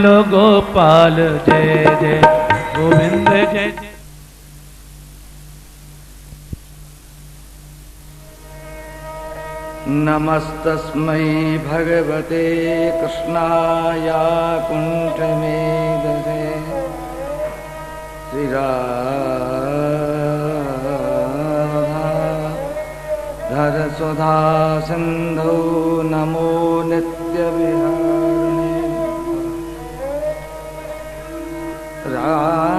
बोलो गोपाल जय जय गोविंद जय जय। नमस्तस्मै भगवते कृष्णाय कुण्ठमेधसे श्रीराधाधरसुधा सिन्धौ नमो नित्यविहारिणे राधा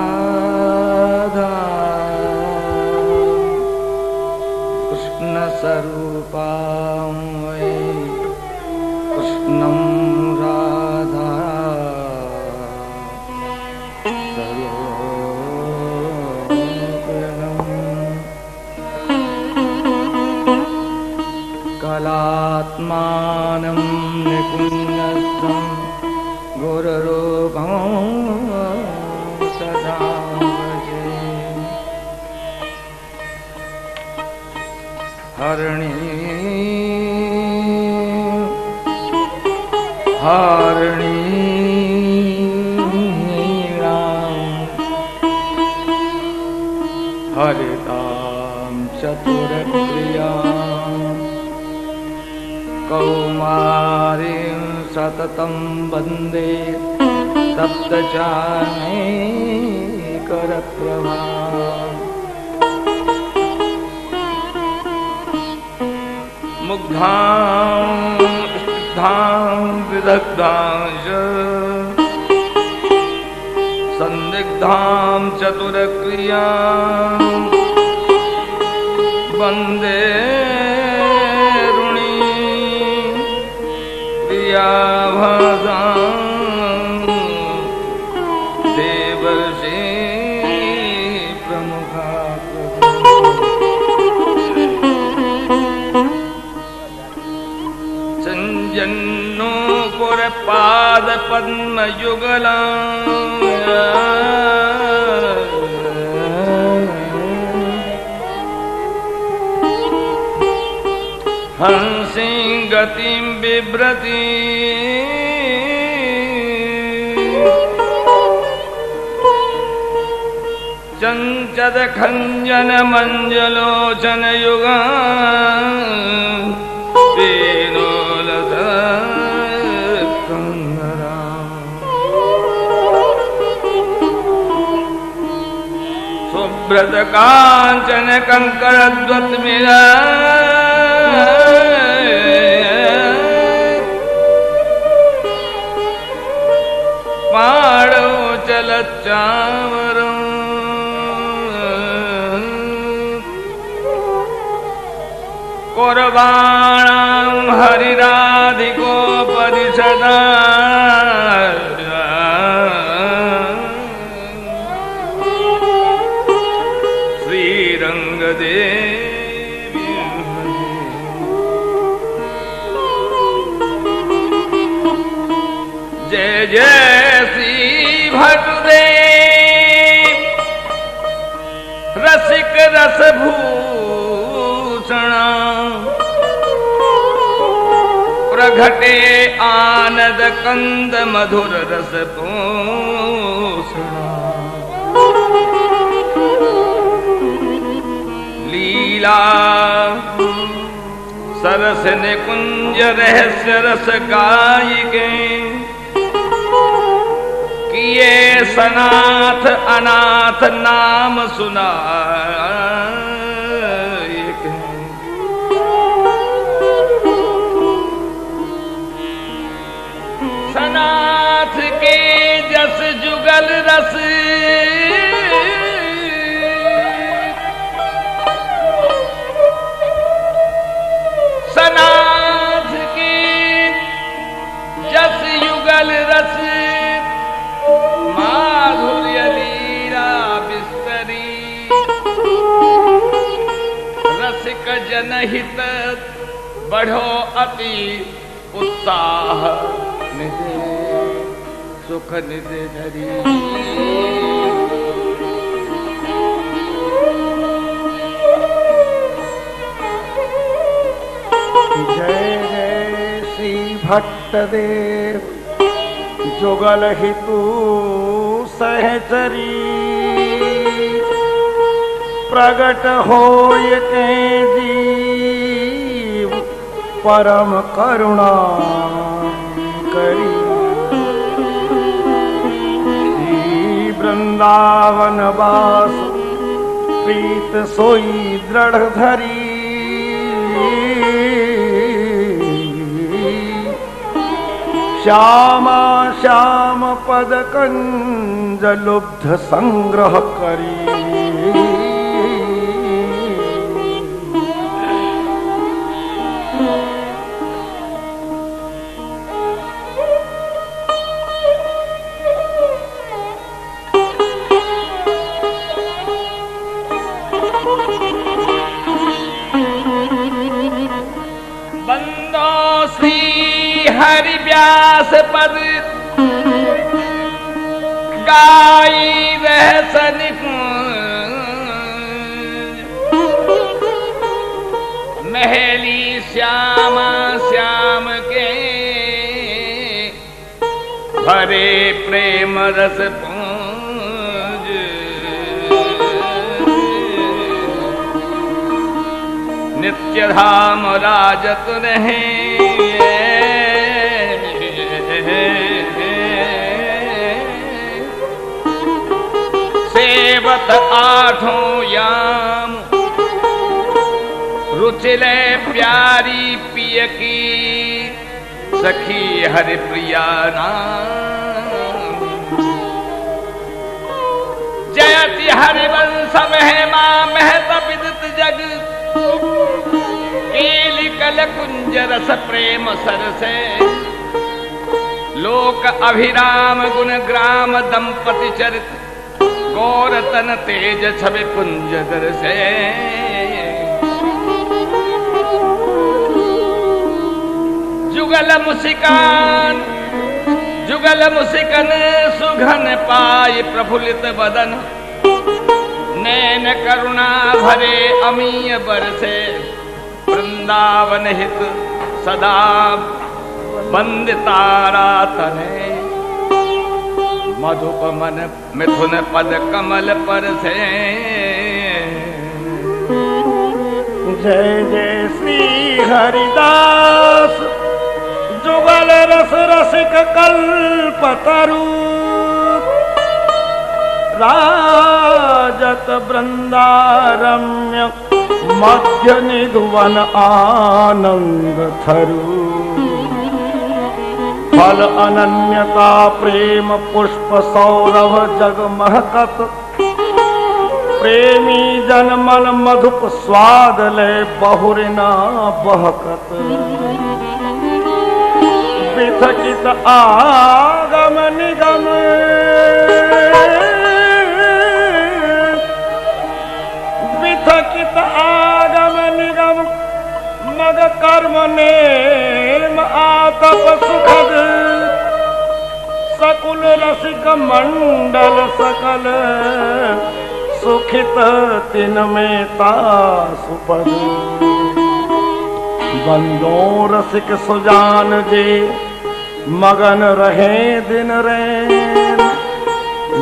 कृष्णस्वरूपां वै कृष्णं राधा कलात्मानं निकुञ्जस्थं गुरुरूपं सदा भजे। हरिणीणां हरितां चतुरक्रियां कौमारीं सततं वन्दे तप्तचामेकरप्रभाम् मुग्धां स्निग्धां विदग्धां च संदिग्धां चतुरक्रियां वन्दे रुणीं प्रियाभासां देवर्षि प्रमुखा जन्नो पुरपाद पद्म युगला हंसी गतिं बिभ्रति चंचद खंजन मंजलोचन युगा सुब्रत कांचन कंकरद्वत्मिला पाणौ चलच्चामरम् कुर्वाणां हरिराधिकोपनिषदा श्रीरंगदेवी जय जय श्री भटदेव रसिक रसभूषणा प्रघटे आनद कंद मधुर रस पोषणा लीला सरस निकुंज रहस्य रस गायिके किए सनाथ अनाथ नाम सुना सनाथ के जस जुगल रस सनाथ के जस युगल रस माधुर्य लीला बिस्तरी रसिक जनहित बढ़ो अति उत्साह निधे सुख निधे धरी जय जय श्री भट्टदेव जुगल हितु सहचरी प्रगट होय के जीव परम करुणा करी। श्री वृंदावन वास प्रीत सोई दृढ़ धरी। श्यामा श्याम पद कंज लुब्ध संग्रह करी। बंदो श्री हरि व्यास पद गाई रहस निकुंज। महली श्यामा श्याम के भरे प्रेम रस पुंज। नित्य धाम राजत रहे सेवत आठों याम। रुचिले प्यारी पिय की सखी हरि प्रिया नाम। जयति हरिवंश महिमा महत विदित जग। केली कल कुंज रस प्रेम सरसे। लोक अभिराम गुण ग्राम दंपति चरित। गौरतन तेज छवि पुंज दर्शे। जुगल मुसिकन सुघन पाई प्रफुल्लित बदन। नैन करुणा भरे अमीय बरसे। वृंदावन हित सदा वंदितारा तने। मधुप मन मिथुन पद कमल पर से। जय जय श्री हरिदास जुगल रस रसिक कल्पतरु। राजत वृंदारम्य मध्य निधुवन आनंद थरु। फल अनन्यता प्रेम पुष्प सौरभ जग महकत। प्रेमी जनमल मधुप स्वाद ले बहुरिना बहकत। विथकित आगम निगम विथकित आगम निगम। मग कर्म नेम आतप सुखद। सकुल रसिक मंडल सकल सुखित तिन में तासुपद। बंदो रसिक सुजान जे मगन रहे दिन रैन।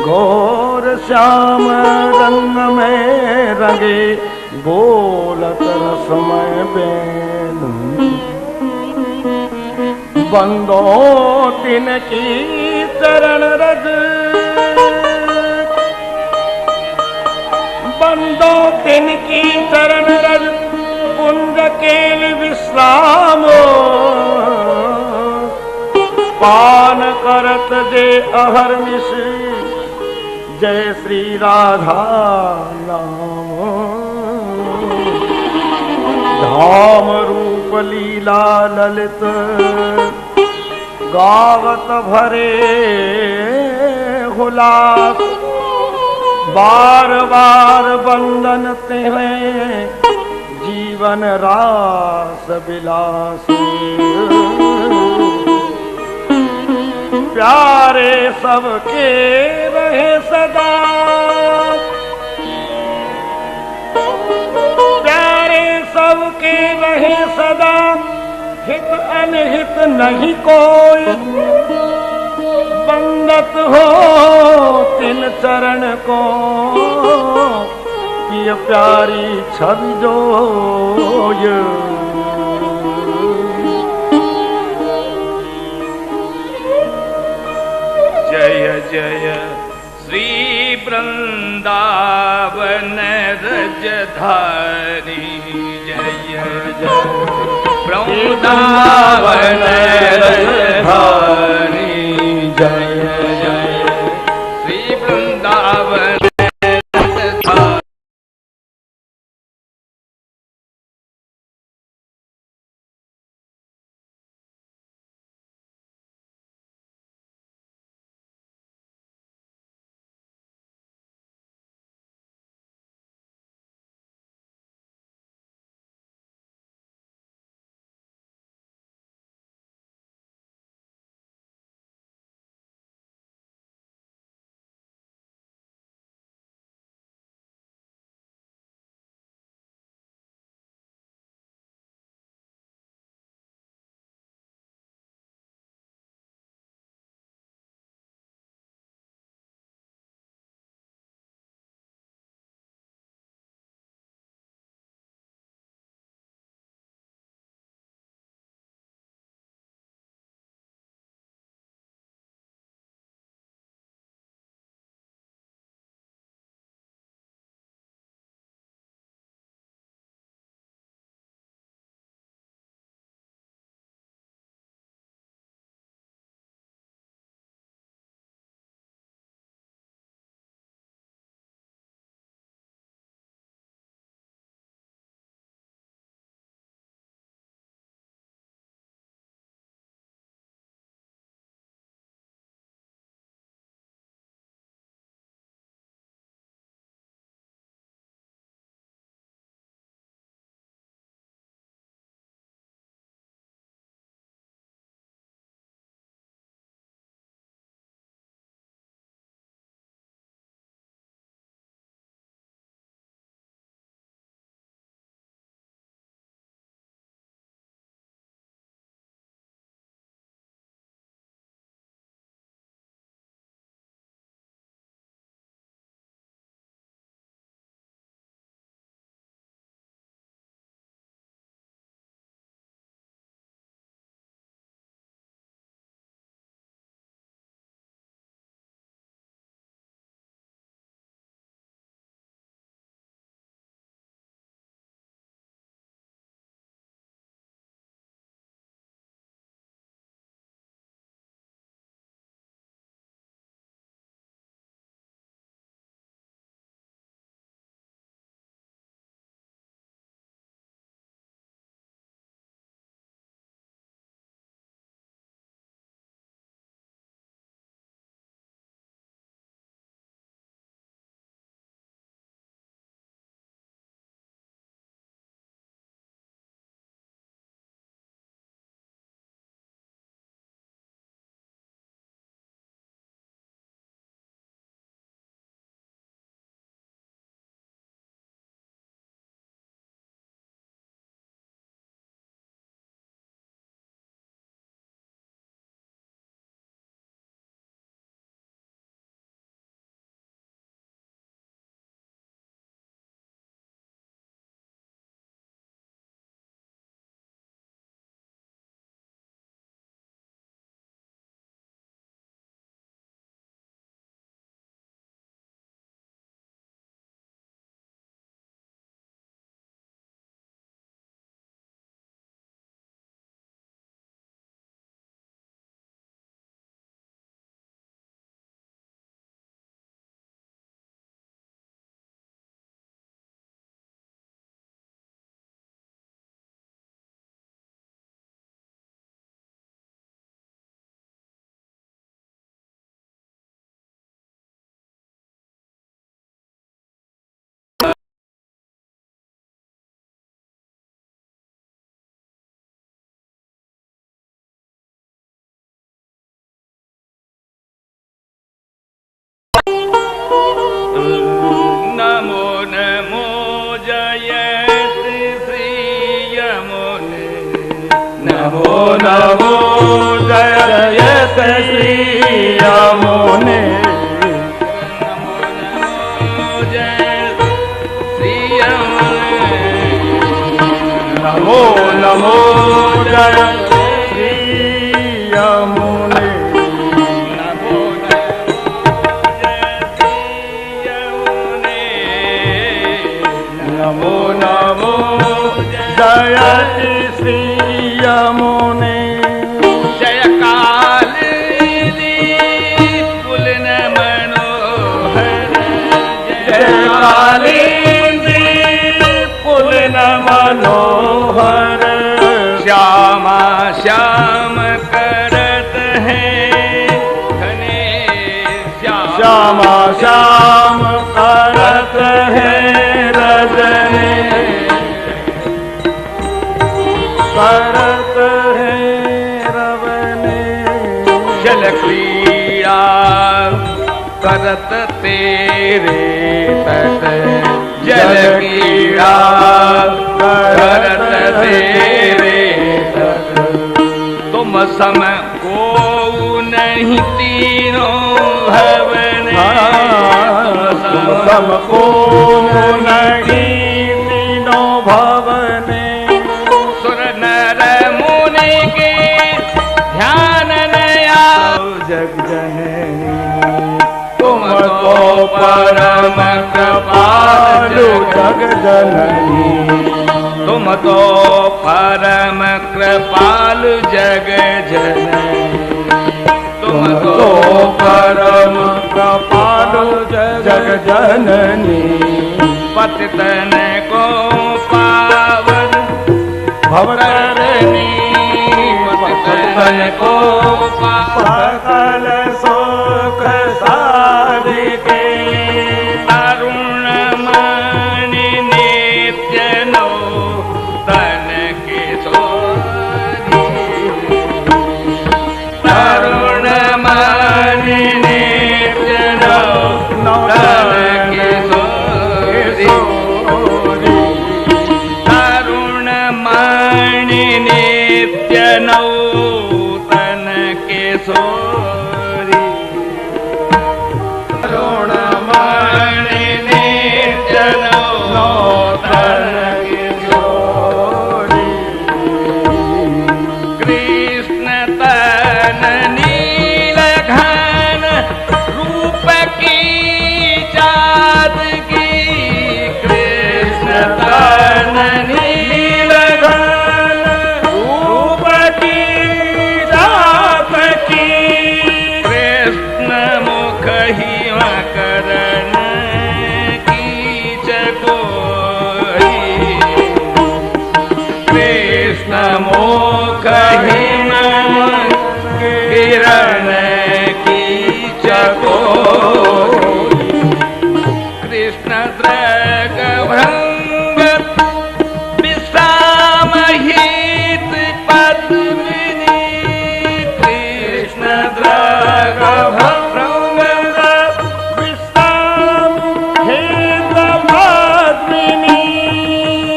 घोर श्याम रंग में रंगे बोलत रसमय बेन। बंदो तिन की चरण रज। बंदो तिन की चरण रज। कुंज केल विश्राम। पान करत जे अहर्निश। जय श्री राधा नाम। धाम रूप लीला ललित। गावत भरे हुलास। बार बार बंदन तेरे जीवन रास विलास। प्यारे सबके रहे सदा। प्यारे सबके रहे सदा। हित अनहित नहीं कोई। बंदत हो तिन चरण को, पिय प्यारी छवि जोय। जय जय श्री वृंदावन रजधारी, जय जय वृंदावन रजधारी, जय जय श्री वृंदावन रजधारी। नमो नमो जय जय श्री जय श्री यमुने नमो नमो नमो जय श्री यमुने जय कालिंदी पुलिन मनोहर जय कालिंदी पुलिन मनोहर श्यामा श्याम करत हैं घने श्यामा श्याम करत है रजनी करत है रवने जल क्रीड़ा करत तेरे तट जल क्रीड़ा करत तेरे तट तुम सम को नहीं तीनों भवन सबको नहीं तीनों भवने सुर नर मुनि के ध्यान नया जग जननी तुमको परम कृपालु जग जननी तुम तो परम कृपालु जग जननी तुम तो परम कृपालु जग जननी पतितन को पावन भवतारिणी पतितन को पावन सकल सुख साधिके तरुण मणि नित्य नो तन किशोरी तरुण मणि नित्य नो तन किशोरी तरुण मणि नित्य नो तन किशोरी तरुण मणि नित्य नो तन किशोरी कृष्ण तन नील घन रूप की चादगी कृष्ण तन नील घन रूप की रात की कृष्ण मुख ही करण की चकोरी कृष्ण मुख ही किरण की चकोरी कृष्ण द्रग भृंग विश्राम हित पद्मिनी कृष्ण द्रग भृंग विश्राम हेत पद्मिनी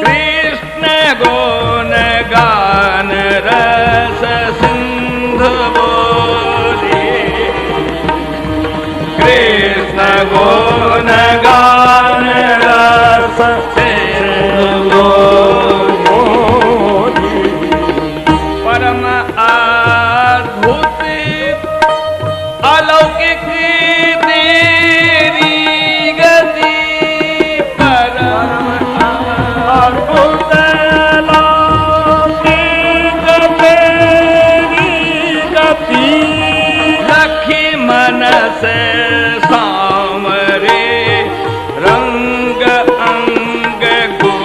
कृष्ण गुण गान रस सिंधु बोले कृष्ण गुण गान रस सिंधु बोले परम अद्भुत अलौकिक तेरी गति परम अद्भुत लौकिक तेरी गति लखी मन से सामरे रंग अंग गो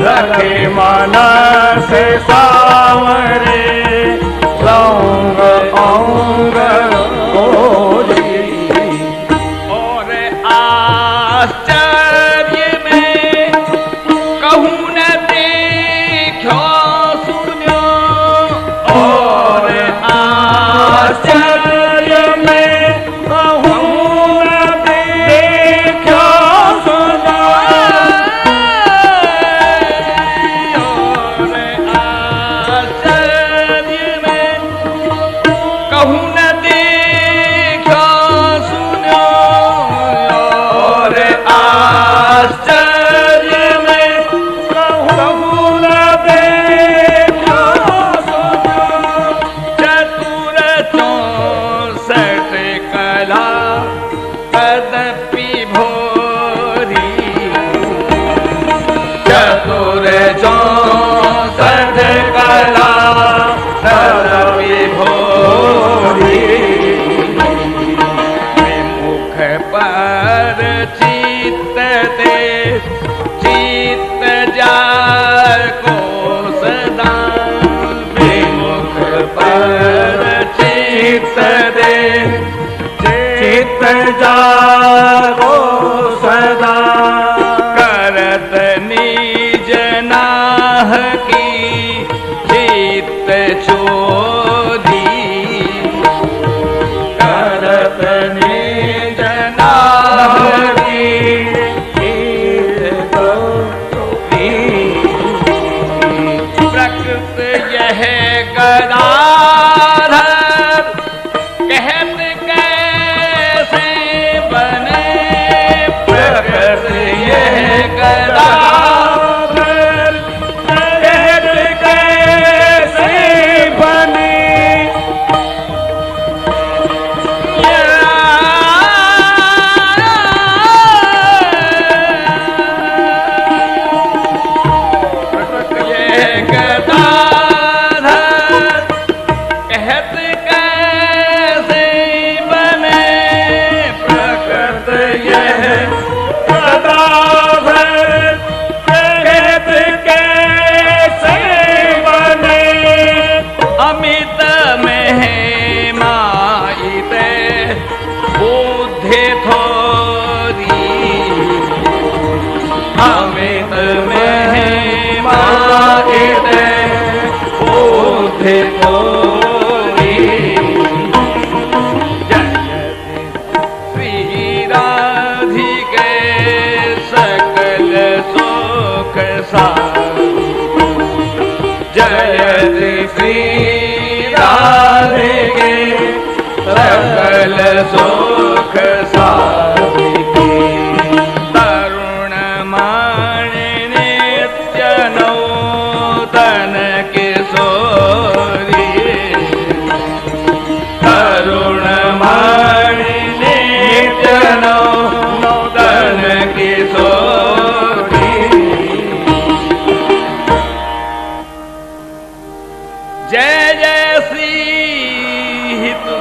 लखे मन से सावरे रंग अंग गोरी और आश्चर्य में कहूँ न देखो सुनो और आश्चर्य में कहूँ न देखो सुनो जागो सदा करत निज नाह की चित्त चोरी करत निज नाह की चित्त चोरी प्रकृत यह गदाधर कहत कैसे बने प्रकृत यह गदाधर कहत कैसे बने प्रकृत यह गदाधर कहत कैसे बने प्रकृत यह गदाधर कहत कैसे बने अमित महिमाइते बुद्धि थोरी अमित महिमाइते बुद्धि थोरी जयति श्री राधिके सकल सुख सारी जयति श्री राधिके सकल सुख साधिके तरुण माणि नित्य नूतन किशोरी तरुण माणि नित्य नूतन किशोरी जय जय श्री हितु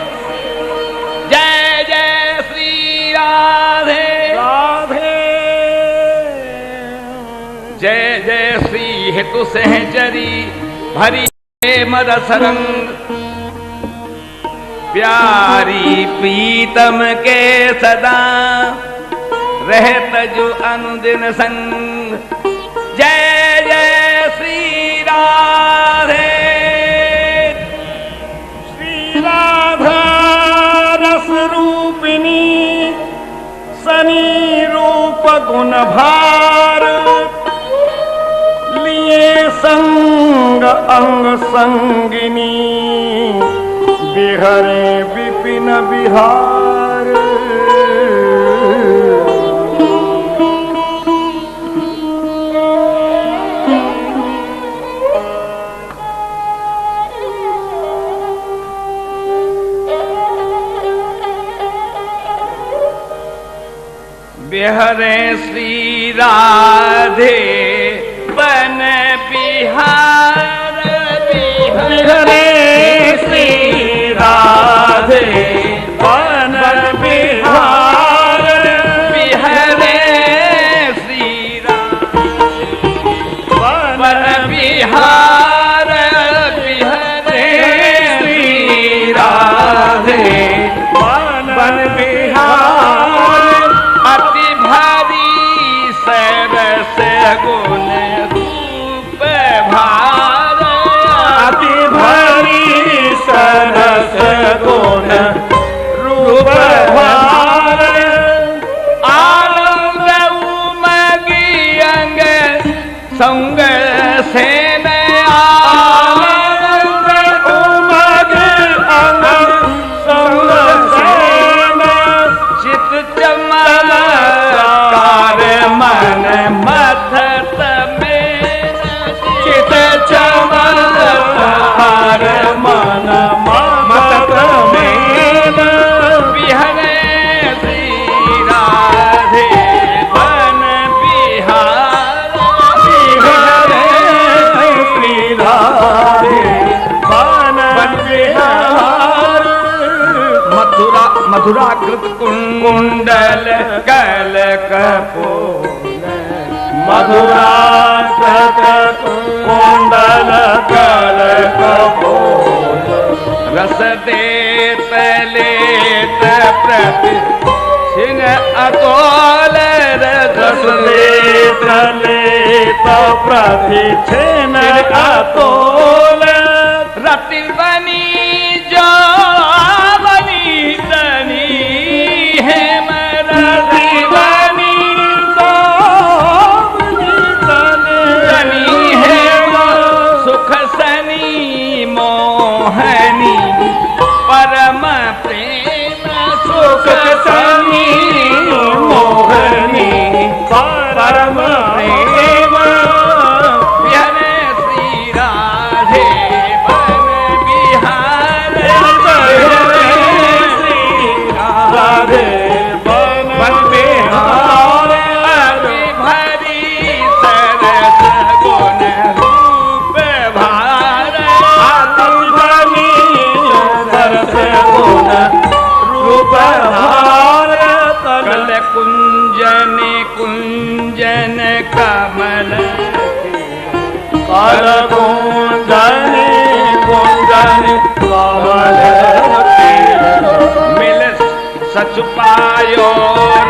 जय जय श्री राधे राधे जय जय श्री हेतु सहचरी भरी मरस रंग प्यारी प्रीतम के सदा रहत जो अनुदिन संग जय जय श्री राधे श्री राधा रस रूपिणी सनी रूप गुण भार लिए संग अंग संगिनी बिहरे विपिन बिहार बिहरे श्री राधे बन बिहार बिहरे श्री राधे बन बिहार बिहरे श्री बन बिहार बिहरे श्री राधे बन बिहार अति भारी सरस गुण रूप भार अति भारी सरस गुण रूप भार आनंद उमगी अंग संग से आनंद उमग अंग संग सेन चित चमत्कार मन मथत में चित चमत्कार मन मथत में बिहरे श्री राधे बन बिहार बिहरे श्री राधे बन बिहार मथुराकृत कुंडल कल कपोल मधुराकृत कुंडल कल कपोल रस देत लेत रति छिन अतोल रस तो प्रतिछिन अतोल रति बनी जो बनी तनी है रति बनी तनी है सुख सनी मोहनी परम प्रेम सुख सनी मोहनी परम प्रेम प्यारे श्री राधे बन बिहार राधे बन बिहार अति भरी सरस गुण रूप भार सरस गुण रूप भार कल कुंजन कुंजन कमल कर कुंजन कुंजन कमल मिल सच पायो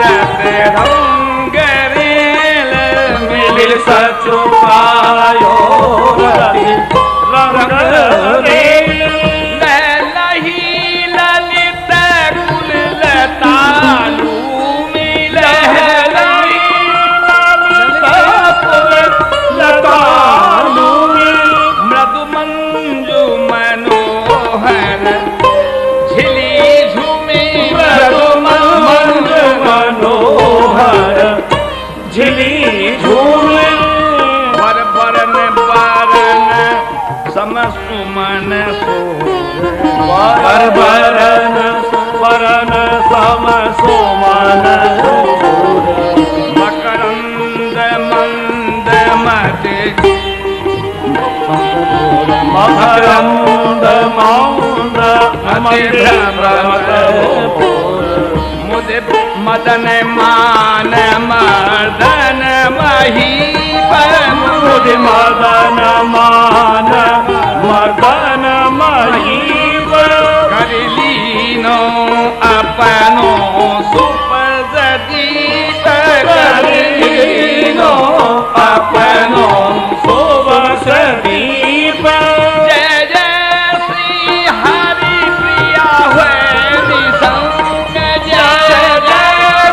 रत रंग रेल मिल सच पायो रंग लही ललित कुल लतालू मिल मृदु मंजू मनोहर झिली झूमी मृदु मंजू मनोहर झिली झूमे वर बरन बरन समसुमन सो वर बरन बरन सम सुमन मकरंद मंद मद मकरंद मौन मुझे मदन मान मर्दन महीपन मुझे मदन मान मदन महीप कर लीनो अपनो सुपदीप कर लीनो अपनो सुबस दीप जय जय श्री हरि प्रिया हुए निसंग जय जय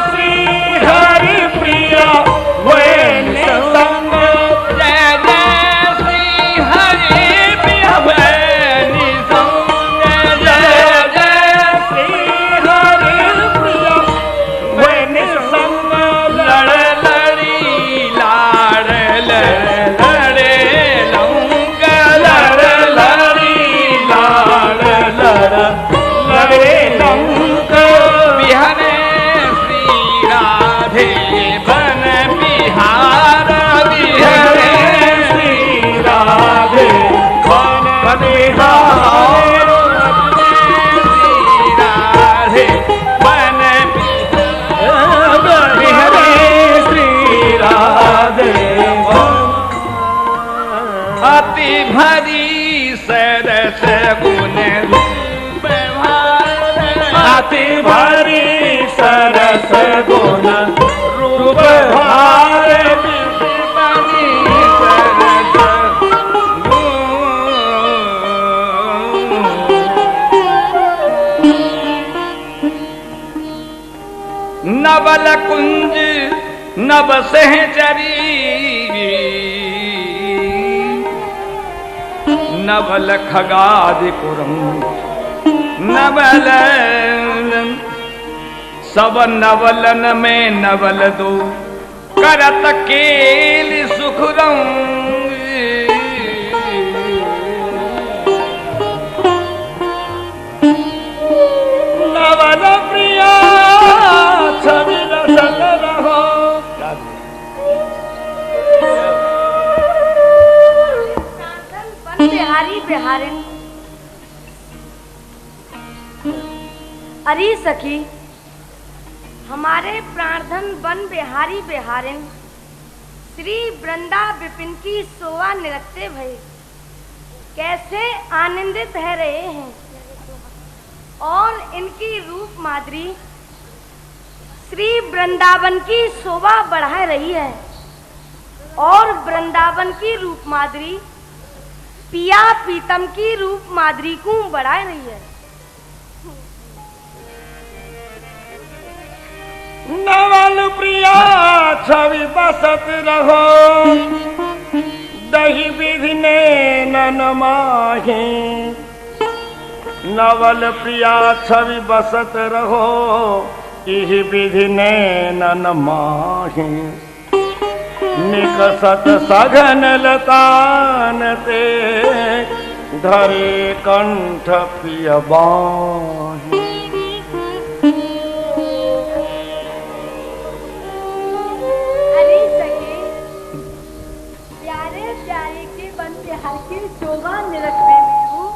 श्री हरि प्रिया वे निसंग जय जय श्री हरि प्रिया हुए निसंग जय जय श्री हरि प्रिया वे निसंग लड़ लड़ी लाड़ लड़े लंग लड़ लड़ी लाल लड़े लंक बिहारे श्री राधे बन बिहार बिहारे श्री राधे बन बिहार श्री राधे बन बिहारे श्री राधे अति भरी सरस गुण रूप भार अति भरी सरस गुण रूप भार बनी सरस नवल कुंज नव सहचरी नवल खगादिपुरम नवल सब नवलन में नवल दो करत केल सुख नवल प्रिया छविल संग रहो बिहारी बिहारिन अरे सखी हमारे प्राणधन वन बिहारी बिहारिन श्री वृंदा विपिन की शोभा निरखते भय कैसे आनंदित रह रहे हैं और इनकी रूप माधुरी श्री वृंदावन की शोभा बढ़ा रही है और वृंदावन की रूप माधुरी पिया पीतम की रूप माधुरी को बढ़ा रही है। नवल प्रिया छवि बसत रहो, दही विधि नैनन माहे। नवल प्रिया छवि बसत रहो, इहि विधि नैनन माहे। निकसत सघन लतान ते, धरे कंठ प्रिय बाहे। शोभा निरखते में हूँ,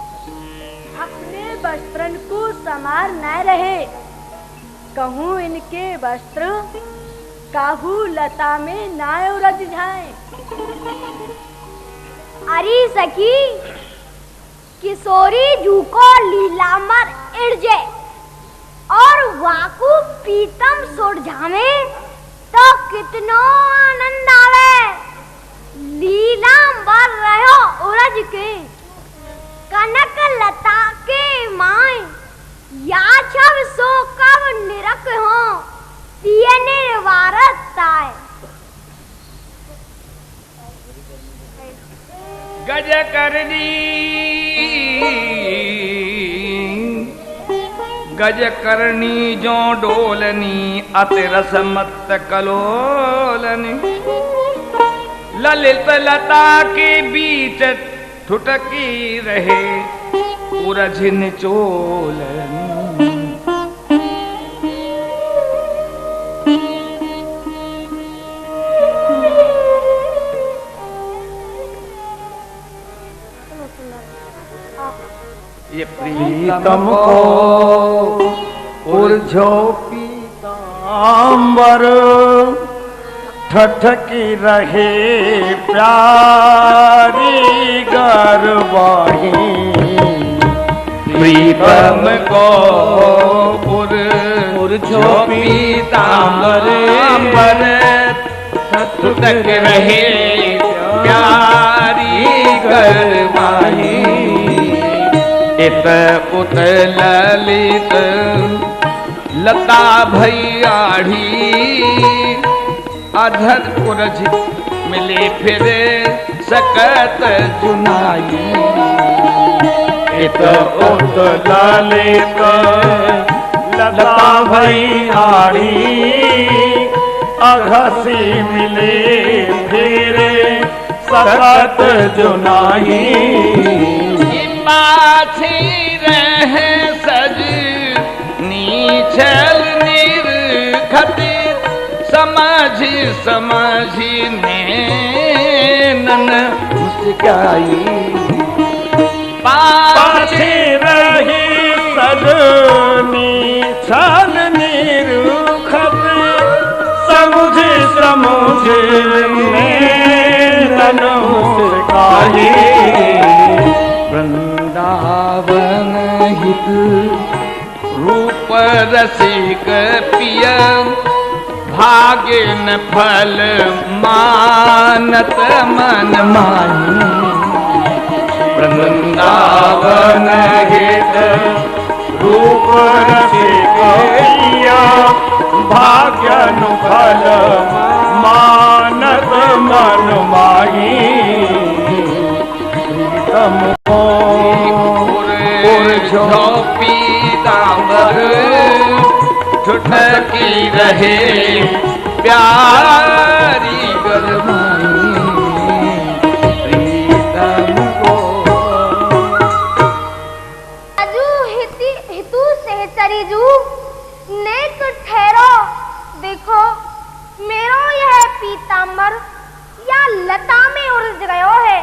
अपने वस्त्रन को समार न रहे। कहूँ इनके वस्त्र काहू लता में ना उलझ जाए। अरे सखी, किशोरी झूको लीलामर इर्जे और वाकू पीतम सुरझावे तो कितनो आनंद आवे। लीलांबर रहो उलझ के, कनक लता के माय, या छव सो कब निरख हो, पिए निर्वारत ताय। गज करनी गज करनी जो डोलनी, अति रस मत कलोलनी। ललित लता के बीच ठुटकी रहे, उरझ निचोलनी। ये प्रीतम को उर्झो पीतांबर, ठठकी रहे प्यारी गरबाही। प्रीतम को उर्झो पीतांबर, ठठक रहे प्यारी गरबाही। इत उत ललित लता भैयाढ़ी, अधर उरझ मिले फिर सकत जुनाई। इत उत ललित लता भैयाढ़ी, अघसी मिले फिर सकत जुनाई। पाछी रहे सज नीचल निरखत, समझी समझी नैनन मुस्काई। पाछी रही सज नीचल निरखत, समझी समझी नैनन मुस्काई। वृंदावन हित रूप रसिक पिय, भाग्य न फल मानत मन माही। वृंदावन हित रूप रसिक पिय, भाग्य न फल मानत मन माही। उर्झो पीतांबर, ठुठकी रहे प्यारी गरमाई। प्रीतम को अजू हितू सहचरी जू नेक ठहरो। देखो मेरो यह पीतांबर या लता में उलझ गयो है।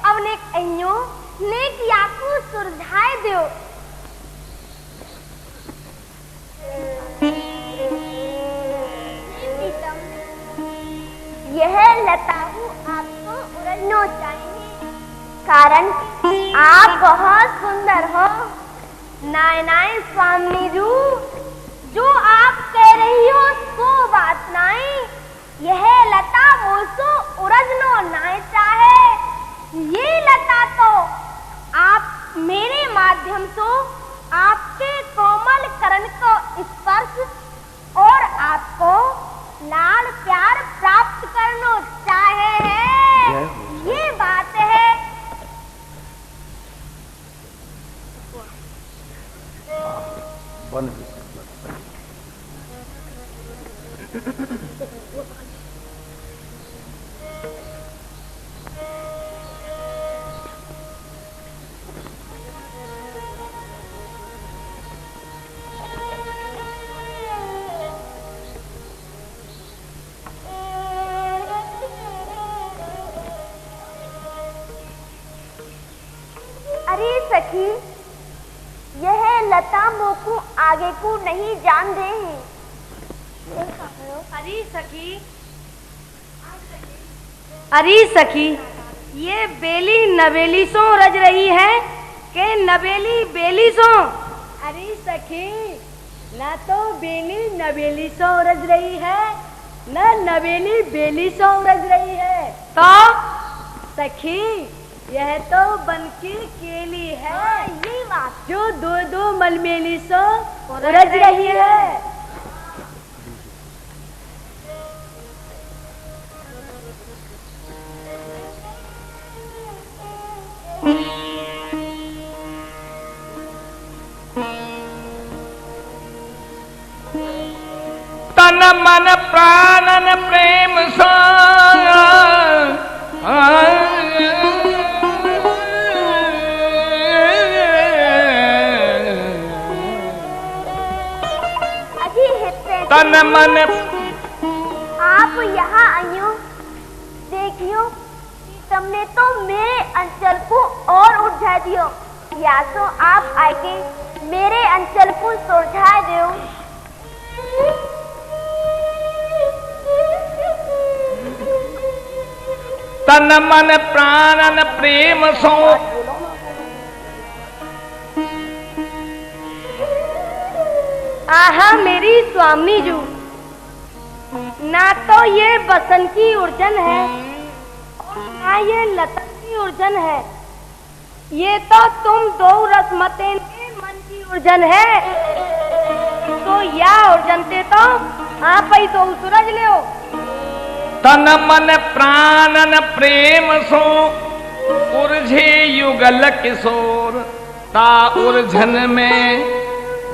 अब नेक अन्यो नेक याकू सुरझाए दो। यह लताहू आपको उड़ना चाहिए, कारण आप बहुत सुंदर हो। नाय नाय स्वामी जी, जो आप कह रही हो अरे सखी, यह लता मोकू आगे को नहीं जान दे हैं। अरे सखी, ये बेली नवेली सो रज रही है के नवेली बेली सो? अरे सखी, ना तो बेली नवेली सो रज रही है, न नवेली बेली सो रज रही है। तो सखी, यह तो बनकी केली है, ये बात जो दो दो मलमेली सो रज रही है। तन मन प्राणन प्रेम सा तन मन। आप यहाँ आइयो, देखियो, तुमने तो मेरे अंचल को और उलझा दियो, या तो आप आके मेरे अंचल को सुलझा दो। तन मन प्राणन प्रेम सो आहा मेरी स्वामी जू, ना तो ये बसन की उर्जन है और ना ये लता की उर्जन है, ये तो तुम दो रस्मते मन की उर्जन है। तो या उर्जन ते तो आप ही तो सूरज ले। तन मन प्राणन प्रेम सो उर्झे युगल किशोर, ता उर्झन में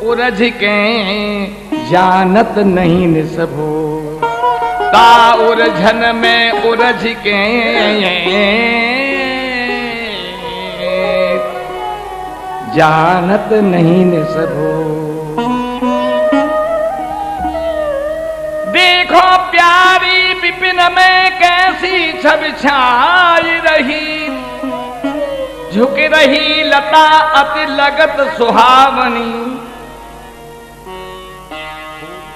उरझ के जानत नहीं निसभो, ता उर्झन में उरझ के जानत नहीं निसभो। देखो प्यारी विपिन में कैसी छवि छाई रही, झुक रही लता अति लगत सुहावनी,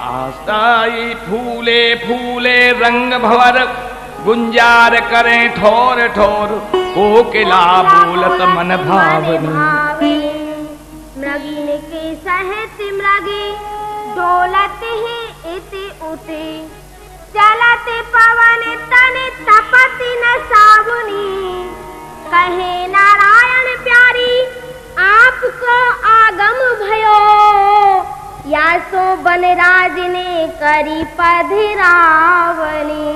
आस्ताई फूले फूले रंग भवर, गुंजार करें ठोर ठोर, कोकिला बोलत मन भावनी। मृगी ने के सहते मृगी, डोलते हैं इति उते, चलते पवन तने तपति न सावनी। कहे नारायण प्यारी आपको आगम भयो, या सो बनराज ने करी पधरावनी।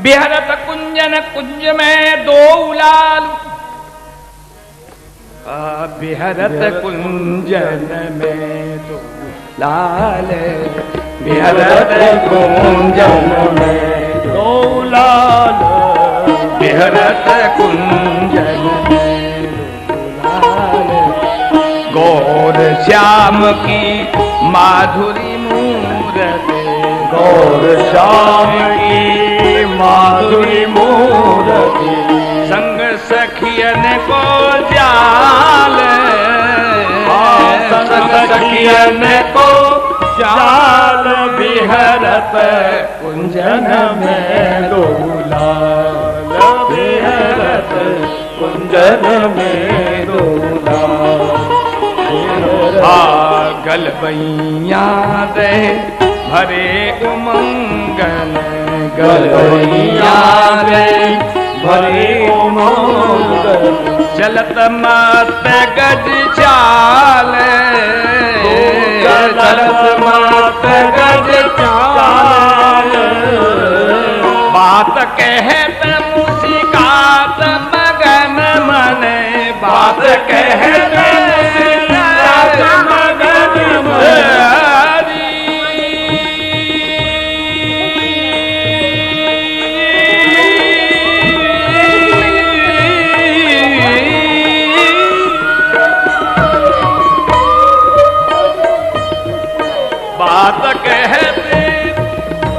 बिहरत कुंजन कुंज में दो लाल, बिहरत कुंजन में दो लाल, बिहरत कुंजन में दो लाल, बिहरत कुंजन में दो लाल। गौर श्याम की माधुरी मूरत, गौर श्याम की माधुरी मूरत, संग सखियन को जाल, संग सखियन को जाल, बिहरत कुंजन में दो लाल, बिहरत कुंजन में दो लाल। गलबैया दे भरे उमंगन, गलबैया दे भरे उमंगन, चलत मत गज चाल, चलत मत गज चाल। बात कहत मुस्कात मगन मन बात कहते मगन हरी। बात कहते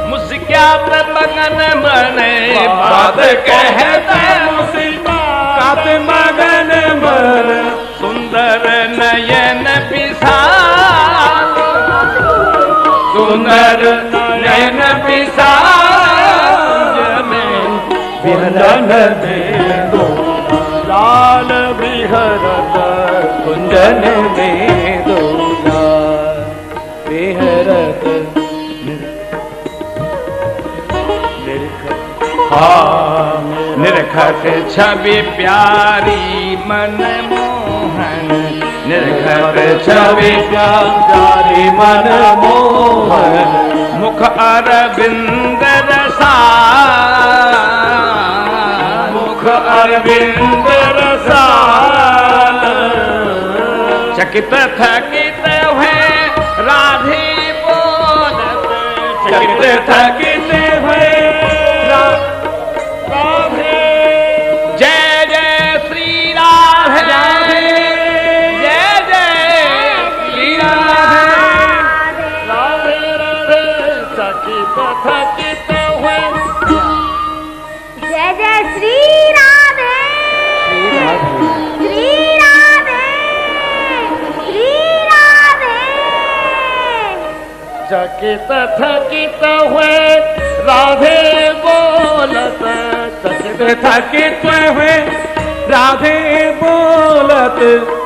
मुस्क्यात मगन मने, बात कहते मुस्क्यात मगन मन, सुंदर नयन विशाल, सुंदर नयन विशाल विहरन में दो लाल विहरत कुंजन में दो लाल विहरत निरखत छवि प्यारी मन मोहन, निरखत छवि प्यारी मन मोहन, मुख अरविंद रसा, मुख अरविंद रसा, चकित थकित हुए राधे बोलत, चकित थकित हुए चकित थकित हुए राधे बोलत, चकित थकित हुए राधे बोलत,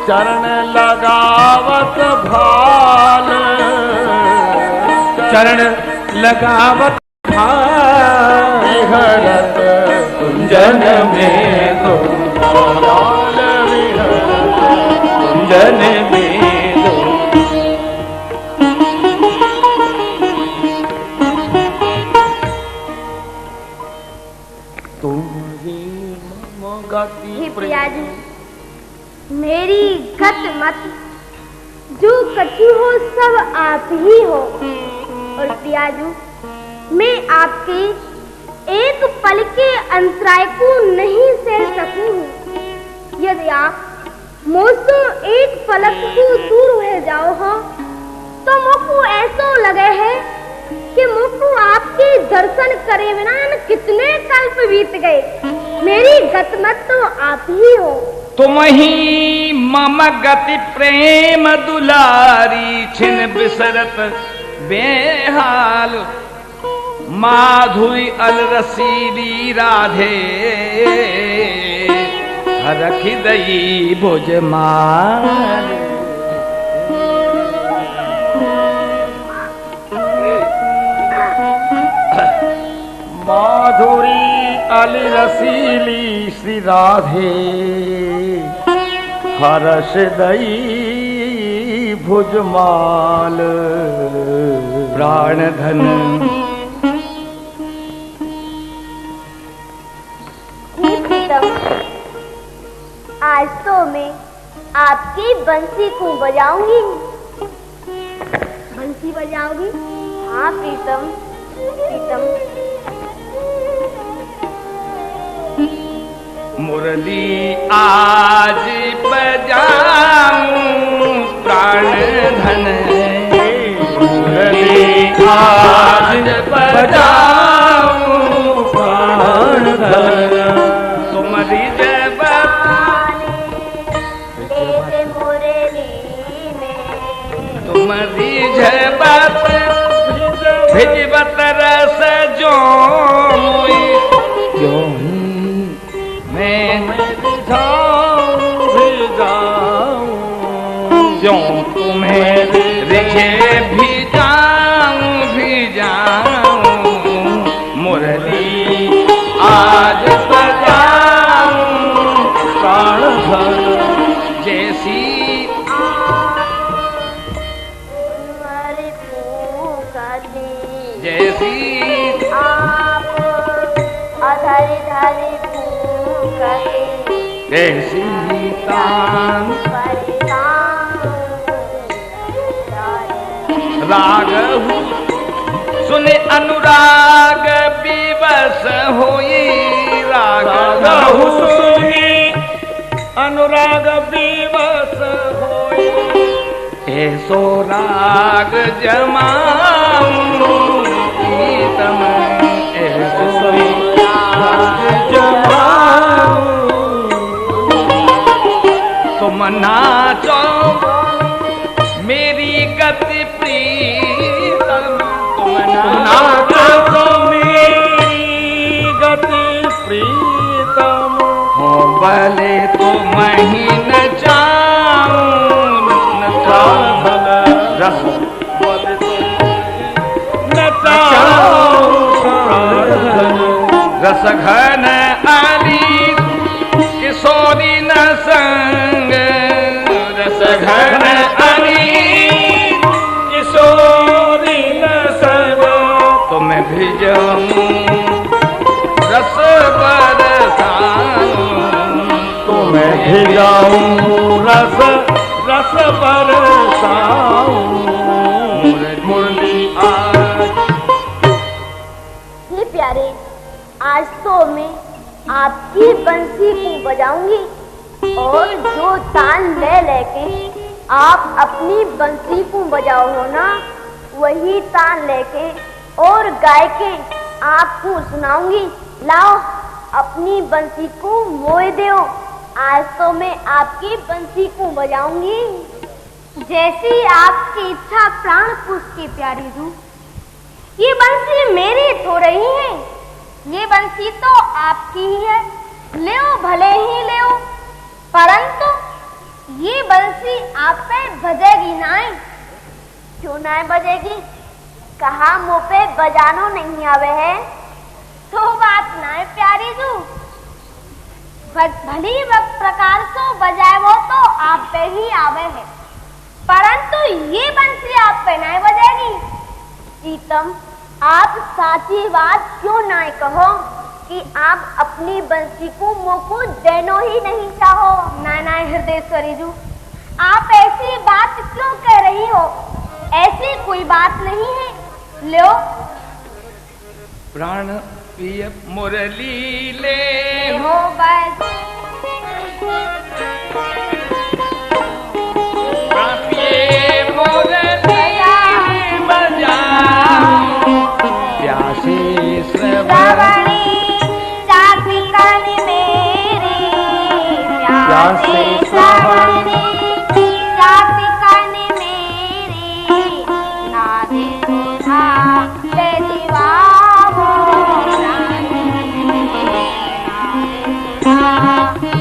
चरण लगावत भाल, चरण लगावत भाल, विहरत कुंजन में दो लाल विहरत कुंजन में दो। हे प्रियाजी, मेरी गत मत जो कछु हो सब आप ही हो, और प्रियाजू मैं आपके एक पल के अंतराय को नहीं सह सकूं। यदि आप मुझसे एक पलक को दूर हो जाओ हो तो मुझको ऐसा लगे है कि मुझको आपके दर्शन करे बिना कितने कल्प बीत गए। मेरी गतमत तो आप ही हो। तुम ही मम गति प्रेम दुलारी, छिन बिसरत बेहाल, माधुरी अल रसीली राधे, रखी दई भुज माल। माधुरी अल रसीली श्री राधे, हर्ष दई भुजमाल प्राण धन। आज तो मैं आपकी बंसी को बजाऊंगी। बंसी बजाओगी? हाँ प्रीतम, प्रीतम। मुरली आज बजाऊं प्राण धन, मुरली आज बजाऊं प्राण धन। तुम्हारी जब तुम्हारी जबत भिजबत रस जो क्यों तुम्हें रिझे भी जाऊं मुरली आज बजाऊं प्राण धन। जैसी जैसी आप अधारी धारी जैसी परेशान राग सुने अनुराग विवश होई राग सुनी अनुराग विवश होई ऐसो राग जमाऊं प्रीतम ऐसो राग जमाऊं तुम नाचो मेरी गति प्रीतम तुम नाचो तो मेरी गति प्रीतम हो भले तुम ही नचाऊं रस रस घन अली किशोरी न संग रस घन अली किशोरी न संग तुम भिजाऊं रस बरसाऊं तुम्हें भिजाऊं रस रस बरसाऊं मुरली हे प्यारे, आज तो मैं आपकी बंसी को बजाऊंगी और जो तान ले लेके आप अपनी बंसी को बजाओ हो ना, वही तान लेके और गाय के आपको सुनाऊंगी। लाओ अपनी बंसी को मोए दो, आज तो मैं आपकी बंसी को बजाऊंगी। जैसी आपकी इच्छा प्राण पुष्प की प्यारी रू, ये बंसी मेरी तो रही है, ये बंसी तो आपकी ही है, ले भले ही ले, परंतु ये बंसी आप पे बजेगी नाई। क्यों नाई बजेगी? कहा मुँह पे बजानो नहीं आवे है, तो बात नाई प्यारी जू, भली प्रकार से बजाए वो तो आप पे ही आवे है, परंतु ये बंसी आप पे नहीं बजेगी। प्रीतम, आप साची बात क्यों ना कहो कि आप अपनी बंसी को मुँह को देनो ही नहीं चाहो। ना हृदयेश्वरी जू, आप ऐसी बात क्यों कह रही हो? ऐसी कोई बात नहीं है, लो प्राण प्रिय मुरली ले हो बस। प्राण प्रिय मुरली बजा प्यासे श्रवणी चापी कान मेरी, प्यासे श्रवणी चापी कान मेरी, नादे सुधा दे दीवाहो रानी,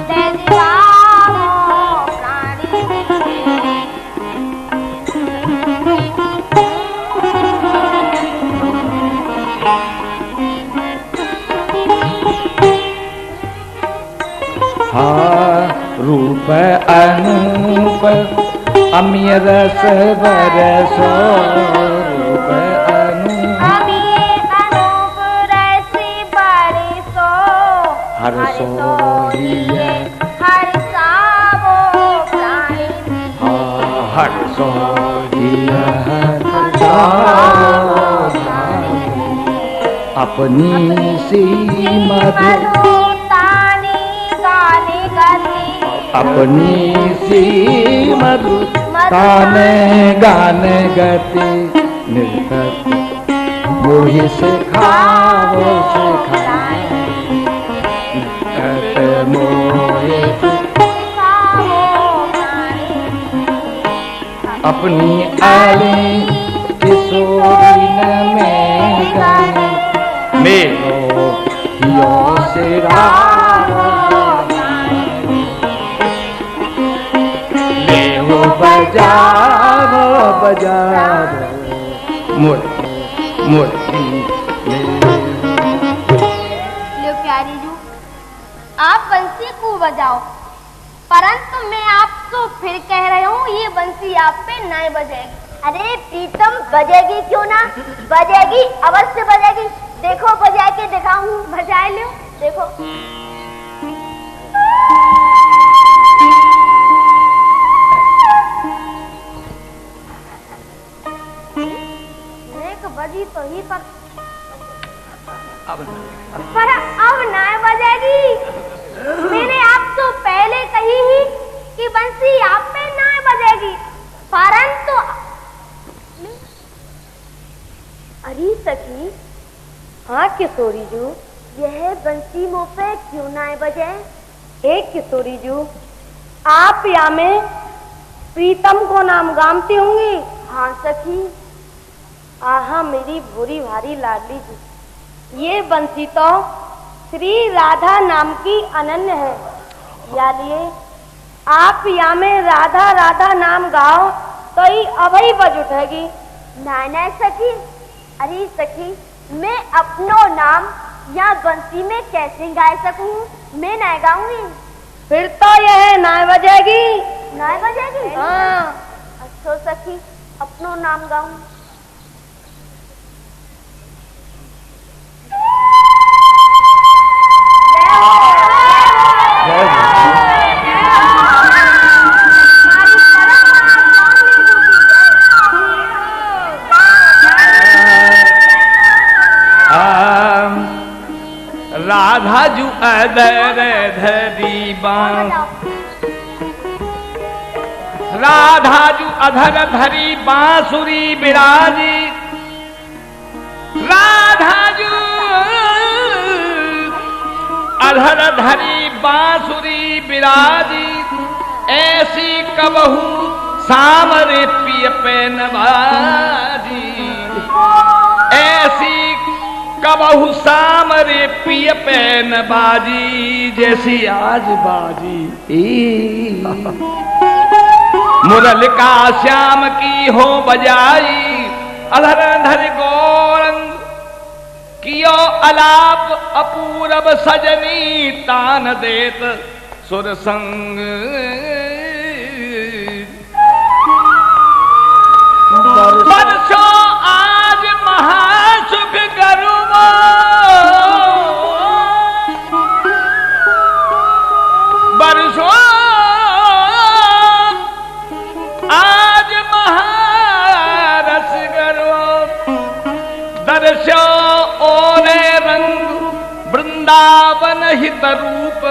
दे दीवाहो रानी। रूप अनूप अमीय रस बरसो रूप अनूप रस बरसो हर सोहिए हर सावो प्राणी, हर सोहिए हर अपनी सी मधु अपनी सी मधु ताने गाने गति निर्गत मोहि सिखाओ मोहि अपनी आली किशोरी में गाने मेरो हियो सिरा बजाओ बजाओ मुरली लो प्यारी जू, आप बंसी को बजाओ, परंतु मैं आपको फिर कह रही हूँ ये बंसी आप पे नहीं बजेगी। अरे प्रीतम, बजेगी क्यों ना? बजेगी, अवश्य बजेगी। देखो बजा के दिखाऊं, बजाए लो, देखो। हाँ किशोरी जू। यह बंसी मुँह पे क्यों ना बजे? एक किशोरी जू, आप या में प्रीतम को नाम गामती होंगी? हाँ सखी। आहा मेरी भूरी भारी लाडली जी, ये बंसी तो श्री राधा नाम की अनन्य है। या लिए आप या में राधा राधा नाम गाओ तो ही अभई बज उठेगी। ना सखी, अरे सखी, मैं अपनो नाम या बंसी में कैसे गा सकूं? मैं ना गाऊंगी। फिर तो यह ना बजेगी। ना बजेगी? हाँ। अच्छा सखी, अपनो नाम गाऊं। राधा जू अधर धरी बांस, राधा जू अधर धरी बांसुरी बिराजी, राधा जू अधर धरी बांसुरी बिराजी, ऐसी कबहू सामरे पिय पे नवाजी, ऐसी कबहू सामरे पिय पैन बाजी, जैसी आज बाजी मुरलिका श्याम की हो बजाई, अधर गौरंग कियो अलाप अपूरब सजनी, तान देत सुर संग बरसो आज महासुख करुमा, बरसो आज महारस करो, दर्शो ओरे रंग वृंदावन हित रूप,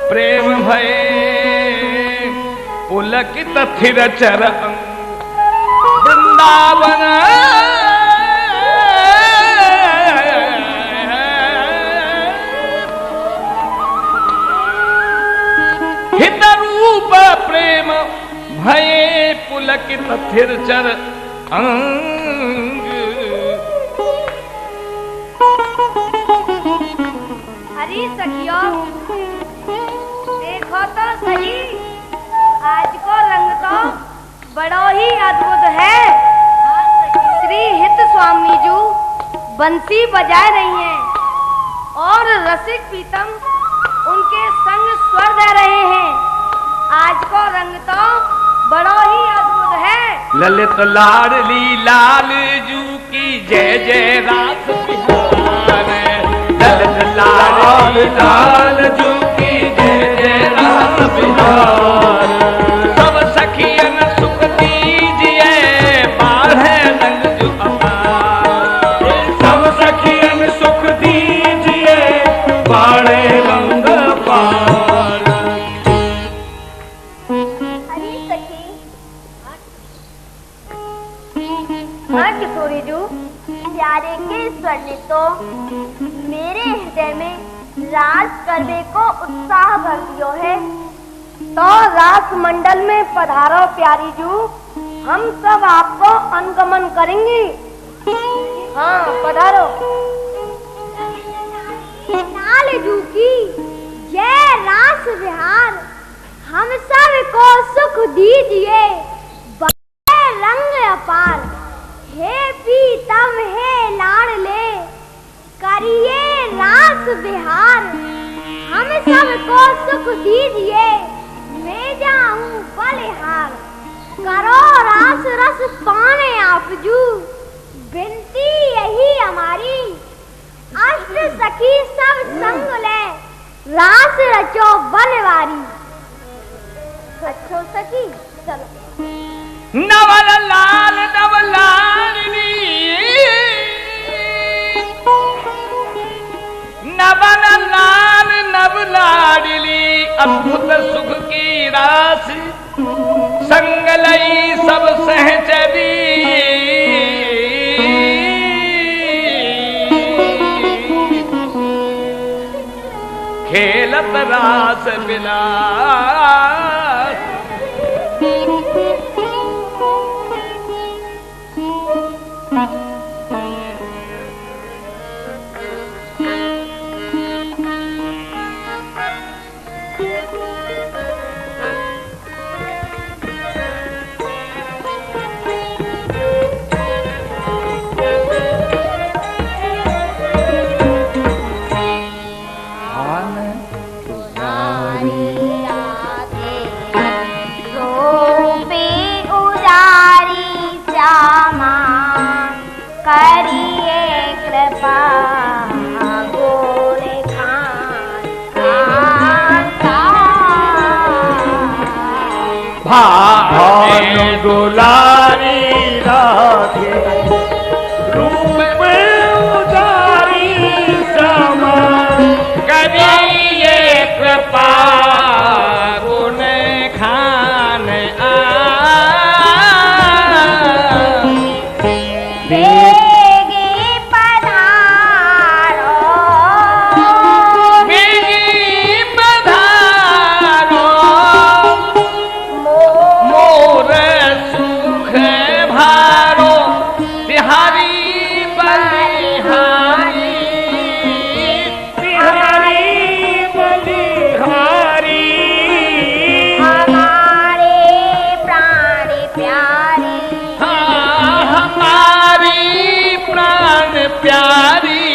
प्रेम भये पुलकित थिर चर वृंदावन, हित रूप प्रेम भये पुलकित थिर चर अंग। अरे सखियों, देखो तो सही, आज को रंग तो बड़ा ही अद्भुत है। श्री हित स्वामी जी बंसी बजा रही हैं और रसिक प्रीतम उनके संग स्वर दे रहे हैं। आज को रंग तो बड़ा ही अद्भुत है। ललित लाडली लाल जू की जय जय रास बिहार, ललित लाडली लाल जू की जय जय रास बिहार, सब सखियन सुख दीजिए बाढ़े रंग जू अपार, सब सखियन सुख दीजिए बाढ़े रंग पार। अरे सखी, हाँ किशोरी जू, प्यारे के स्वर ने तो मेरे हृदय में रास करने को उत्साह भर दियो है। तो रास मंडल में पधारो प्यारी जू, हम सब आपको अनुगमन करेंगे। हाँ पधारो। लाल जू की जय रास विहार, हम सब को सुख दीजिए बाढ़े रंग अपार, हे प्रीतम हे लाडले करिए रास विहार, हम सब को सुख दीजिए मैं जाऊं बलिहार, करो रास रस पाने आप जू, विनती यही हमारी, अष्ट सखी सब संग ले रास रचो बनवारी। अच्छो सखी चलो। नवल लाल नवलालिनी, नवल लाल नवलाडली, अद्भुत सुख की राशि संग लई सब सहचरी, प्रीत रास विलास। भानु दुलारी राधे रूप उजारी श्यामा करिए कृपा गुण खान प्यारी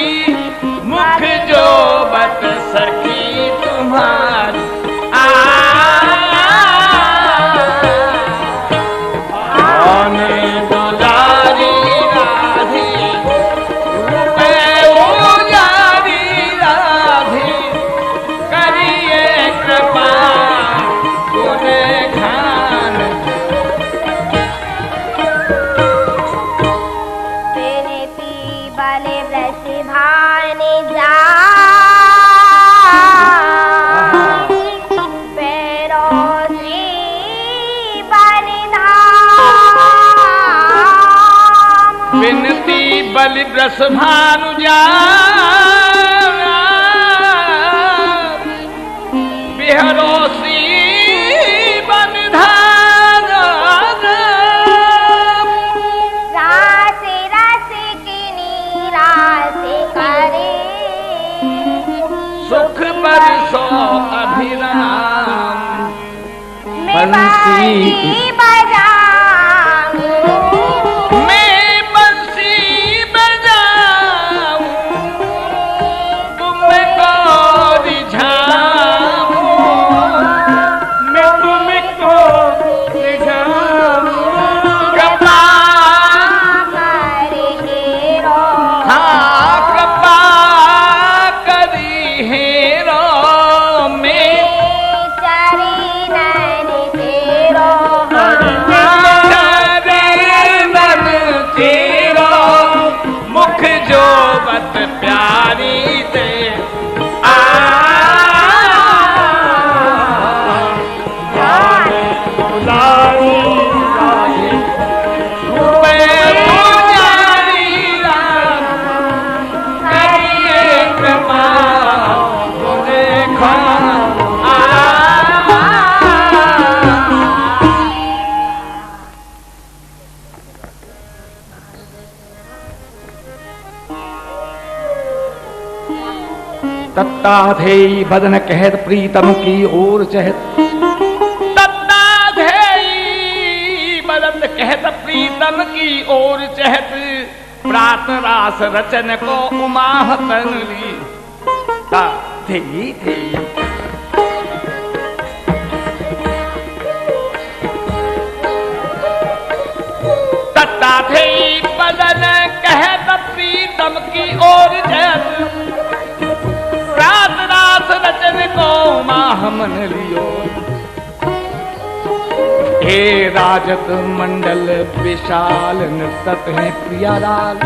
मुख जो बत सकी तुम्हारी आने दुलारी राधे रूप उजारी राधे करिए कृपा गुण खान। भाने जा पैरों से बलिधाम विनती बलि ब्रस भानु जा बिहरोसी बनिधान सुख बरसो अभिराम बंसी बजाऊं मैं बंसी बजाऊं तुमको रिझाऊं मैं तुमको रिझाऊं कृपा हाँ कृपा करी हेरो में मुख जो बत प्यारी दे दुलारी राधे रूप उजारी करिए कृपा गुण खान। तत्ताधेयी बदन कहत प्रीतम की ओर चहत। तत्ताधेयी बदन कहत प्रीतम की ओर चहत प्रात रास रचन को उमाहतन ली धेयी धेयी तत्ताधेयी बदन कहत प्रीतम की ओर चहत रात रात रचन को माहमन लियो। हे राजत मंडल विशाल नृतत है प्रियालाल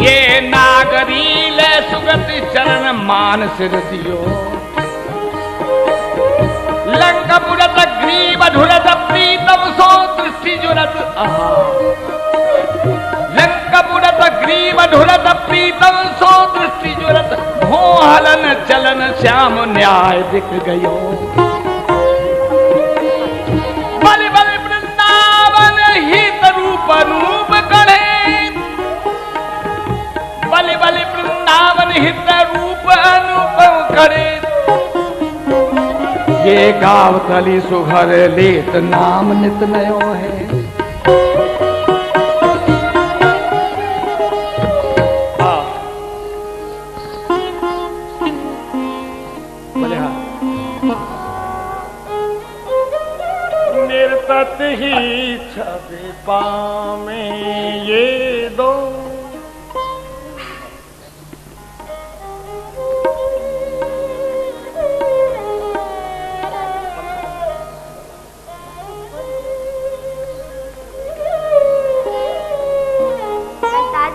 ये नागरील सुगत चरण मान सिर दियो। लंकपुरत ग्रीव धुरत प्रीतम सो दृष्टि जुरत लंकपुरत ग्रीव धुरत प्रीतम सो दृष्टि जुरत भो हलन चलन श्याम न्याय दिख गयो। बलि बलि वृंदावन हित रूप रूप गढ़े, बलि बलि वृंदावन हित रूप अनुपम गढ़े। ये गावतली सुघर लेत नाम नित नयो है। निर्तत ही छवि पामे ये दो,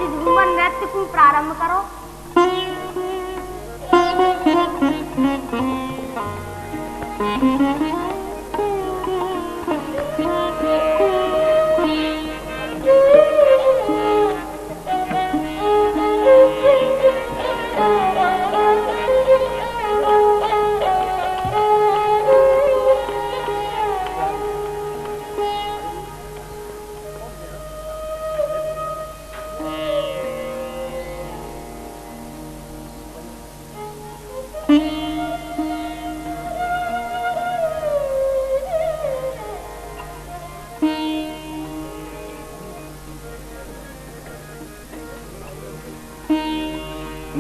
झूमर नृत्य को प्रारंभ करो।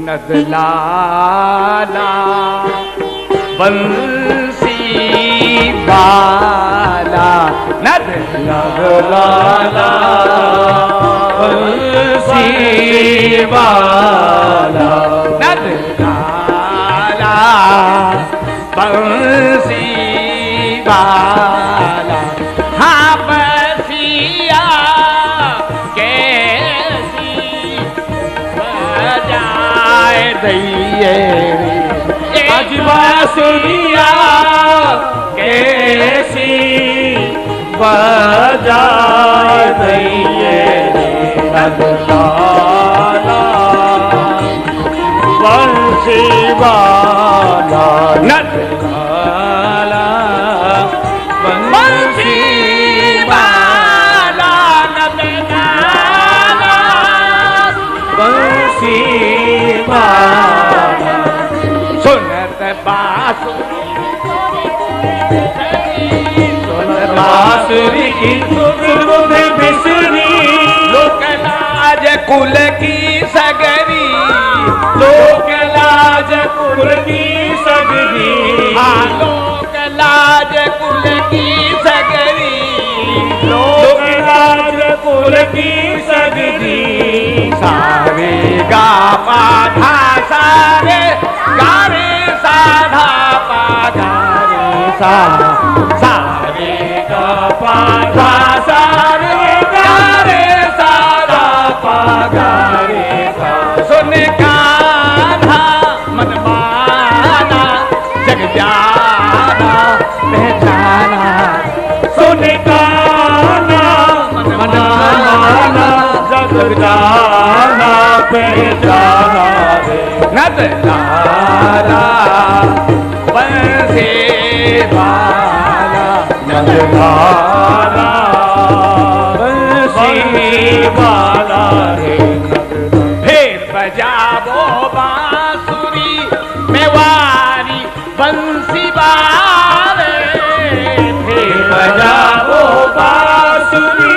नदलाला बंसी बाला, नदलाला बंसी बाला, नदलाला बंसी बाला। हाँ बसिया कैसी बजाए दैये, आज बांसुरिया कैसी बजाए दैये। नदलाला बंसी बाला, नदलाला बंसी बाला, नदलाला बंसी बाला। सुनत बांसुरी, सुनत बांसुरी की सुध बिसरी, लोक लाज कुल की सगरी, लोक लाज कुल की सगरी। हाँ लोक लाज कुल की सगरी, लोक लाज कुल की सगरी। सारे गा पा धा सारे गारे साधा पा गारे सा, सारे गा पा धा सारे गारे साधा पा गारे सा। सुन कान्हा मन माना जग जाना पहचाना, सुन कान्हा मन माना जग जाना पहचाना। नदलाला बंसी बाला, नदलाला बंसी बाला रे। फिर बजावो बांसुरी मेवारी बंसी बाले, फिर बजावो बांसुरी